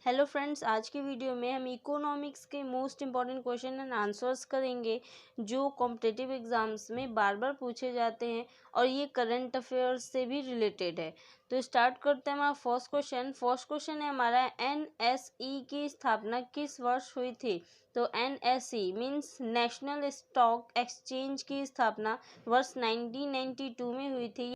Hello friends, आज की video में हम इकोनॉमिक्स के most important question and answers करेंगे जो कॉम्पिटिटिव एग्जाम्स में बार बार पूछे जाते हैं और ये करंट अफेयर्स से भी रिलेटेड है। तो स्टार्ट करते हैं हमारा फर्स्ट क्वेश्चन है हमारा एनएसई की स्थापना किस वर्ष हुई थी। तो NSE means national stock exchange की स्थापना वर्ष 1992 में हुई थी।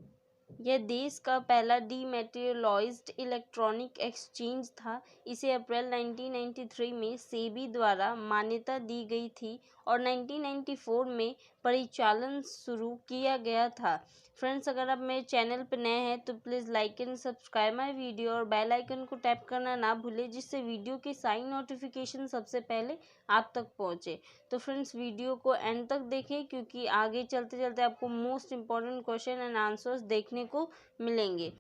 यह देश का पहला डीमैटेरियलाइज्ड इलेक्ट्रॉनिक एक्सचेंज था। इसे अप्रैल 1993 में सेबी द्वारा मान्यता दी गई थी और 1994 में परिचालन शुरू किया गया था। फ्रेंड्स, अगर आप मेरे चैनल पर नए हैं तो please like and subscribe my video और बेल आइकन को टैप करना ना भूलें, जिससे वीडियो की सारी नोटिफिकेशन सबसे पहले आप तक पहुंचे। तो फ्रेंड्स, वीडियो को एंड तक देखें क्योंकि आगे चलते चलते आपको most important question and answers देखने को मिलेंगे।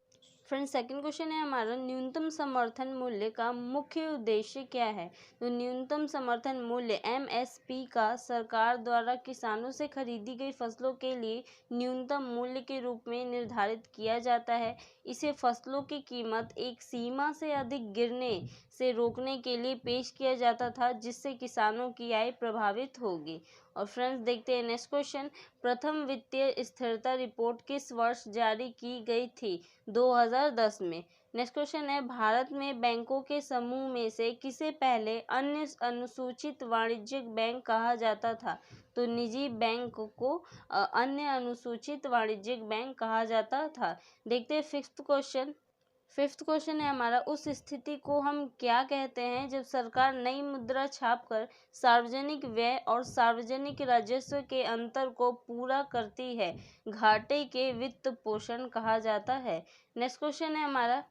फ्रेंड्स, सेकंड क्वेश्चन है हमारा न्यूनतम समर्थन मूल्य का मुख्य उद्देश्य क्या है। तो न्यूनतम समर्थन मूल्य एमएसपी का सरकार द्वारा किसानों से खरीदी गई फसलों के लिए न्यूनतम मूल्य के रूप में निर्धारित किया जाता है। इसे फसलों की कीमत एक सीमा से अधिक गिरने से रोकने के लिए पेश किया जाता था, जिससे किसानों की आय प्रभावित होगी। और फ्रेंड्स, देखते हैं नेक्स्ट क्वेश्चन। प्रथम वित्तीय स्थिरता रिपोर्ट किस वर्ष जारी की गई थी। 2010 में। नेक्स्ट क्वेश्चन है भारत में बैंकों के समूह में से किसे पहले अन्य अनुसूचित वाणिज्यिक बैंक कहा जाता था। तो निजी बैंक को अन्य अनुसूचित वाणिज्यिक बैंक कहा जाता था। देखते हैं फिफ्थ क्वेश्चन है हमारा उस स्थिति को हम क्या कहते हैं जब सरकार नई मुद्रा छापकर सार्वजनिक व्यय और सार्वजनिक राजस्व के अंतर को पूरा करती है। घाटे के वित्त पोषण कहा जाता है। नेक्स्ट क्वेश्चन है हमारा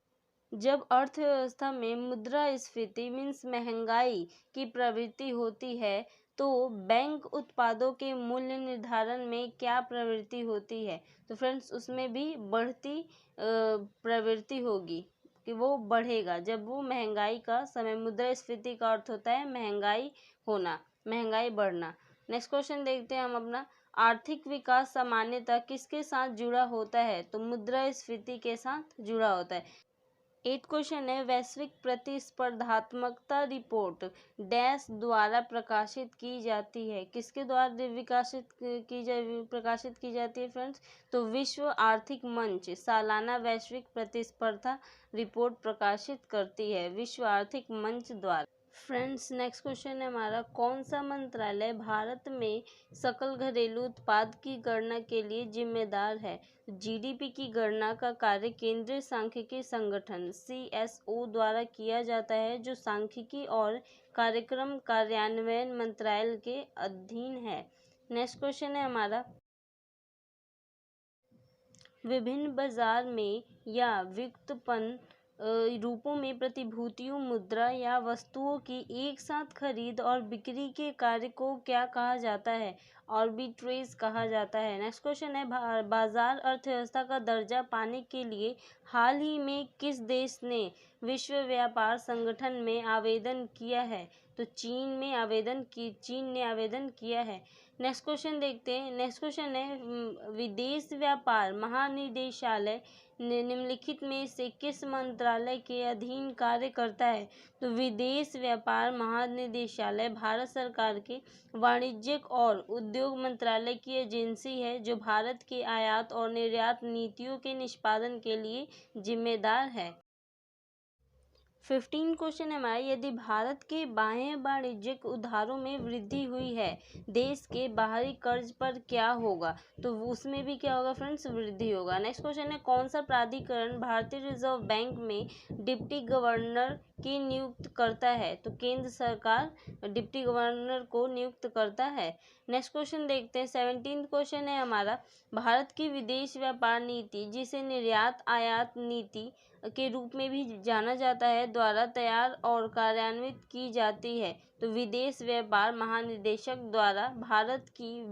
जब अर्थव्यवस्था में मुद्रास्फीति मीन्स महंगाई की प्रवृत्ति होती है तो बैंक उत्पादों के मूल्य निर्धारण में क्या प्रवृत्ति होती है। तो फ्रेंड्स, उसमें भी बढ़ती प्रवृत्ति होगी कि वो बढ़ेगा जब वो महंगाई का समय। मुद्रास्फीति का अर्थ होता है महंगाई होना, महंगाई बढ़ना। नेक्स्ट क्वेश्चन देखते हैं हम अपना आर्थिक विकास सामान्यतः किसके साथ जुड़ा होता है। तो मुद्रास्फीति के साथ जुड़ा होता है। 8 क्वेश्चन है वैश्विक प्रतिस्पर्धात्मकता रिपोर्ट डैश द्वारा प्रकाशित की जाती है। किसके द्वारा प्रकाशित की जाती है फ्रेंड्स। तो विश्व आर्थिक मंच सालाना वैश्विक प्रतिस्पर्धा रिपोर्ट प्रकाशित करती है विश्व आर्थिक मंच द्वारा। फ्रेंड्स, नेक्स्ट क्वेश्चन है हमारा कौन सा मंत्रालय भारत में सकल घरेलू उत्पाद की गणना के लिए जिम्मेदार है। जीडीपी की गणना का कार्य केंद्रीय सांख्यिकी संगठन सीएसओ द्वारा किया जाता है, जो सांख्यिकी और कार्यक्रम कार्यान्वयन मंत्रालय के अधीन है। नेक्स्ट क्वेश्चन है हमारा विभिन्न बाजार में या व्युत्पन्न रूपों में प्रतिभूतियों मुद्रा या वस्तुओं की एक साथ खरीद और बिक्री के कार्य को क्या कहा जाता है। आर्बिट्रेज कहा जाता है। नेक्स्ट क्वेश्चन है बाजार अर्थव्यवस्था का दर्जा पाने के लिए हाल ही में किस देश ने विश्व व्यापार संगठन में आवेदन किया है। तो चीन ने आवेदन किया है। नेक्स्ट क्वेश्चन देखते हैं। नेक्स्ट क्वेश्चन है विदेश व्यापार महानिदेशालय निम्नलिखित में से किस मंत्रालय के अधीन कार्य करता है। तो विदेश व्यापार महानिदेशालय भारत सरकार के वाणिज्यिक और उद्योग मंत्रालय की एजेंसी है, जो भारत के आयात और निर्यात नीतियों के निष्पादन के लिए जिम्मेदार है। 15 क्वेश्चन है हमारा यदि भारत के बाह्य वाणिज्यिक उधारों में वृद्धि हुई है, देश के बाहरी कर्ज पर क्या होगा। तो उसमें भी क्या होगा फ्रेंड्स, वृद्धि होगा। नेक्स्ट क्वेश्चन है कौन सा प्राधिकरण भारतीय रिजर्व बैंक में डिप्टी गवर्नर की नियुक्त करता है। तो केंद्र सरकार डिप्टी गवर्नर को नियुक्त करता है। नेक्स्ट क्वेश्चन देखते हैं। 17 क्वेश्चन है हमारा भारत की विदेश व्यापार नीति, जिसे निर्यात आयात नीति के रूप में भी जाना जाता है, द्वारा तैयार और कार्यान्वित की जाती है। तो विदेश व्यापार महानिदेशक द्वारा भारत की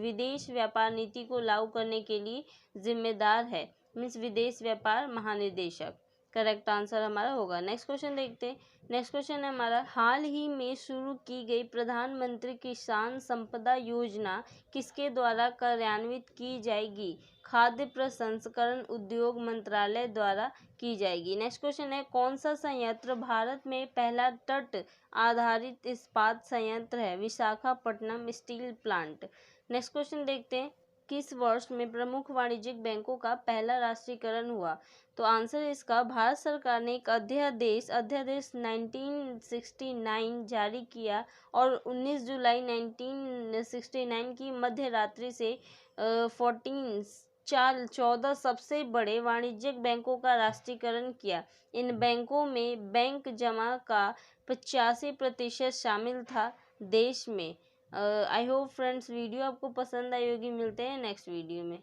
विदेश व्यापार नीति को लागू करने के लिए जिम्मेदार है मीन्स विदेश व्यापार महानिदेशक। करेक्ट आंसर हमारा होगा। नेक्स्ट क्वेश्चन देखते हैं। नेक्स्ट क्वेश्चन है हमारा, हाल ही में शुरू की गई प्रधानमंत्री किसान संपदा योजना किसके द्वारा कार्यान्वित की जाएगी? खाद्य प्रसंस्करण उद्योग मंत्रालय द्वारा की जाएगी। नेक्स्ट क्वेश्चन है, कौन सा संयंत्र भारत में पहला तट आधारित इस्पात संयंत्र है? Visakhapatnam steel plant. Next question देखते हैं, किस वर्ष में प्रमुख वाणिज्यिक बैंकों का पहला राष्ट्रीयकरण हुआ? तो आंसर इसका, भारत सरकार ने एक अध्यादेश 1969 जारी किया और 19 जुलाई 1969 की मध्य रात्रि से 14 सबसे बड़े वाणिज्यिक बैंकों का राष्ट्रीयकरण किया। इन बैंकों में बैंक जमा का 85% शामिल था देश में। आई होप फ्रेंड्स वीडियो आपको पसंद आई होगी। मिलते हैं नेक्स्ट वीडियो में।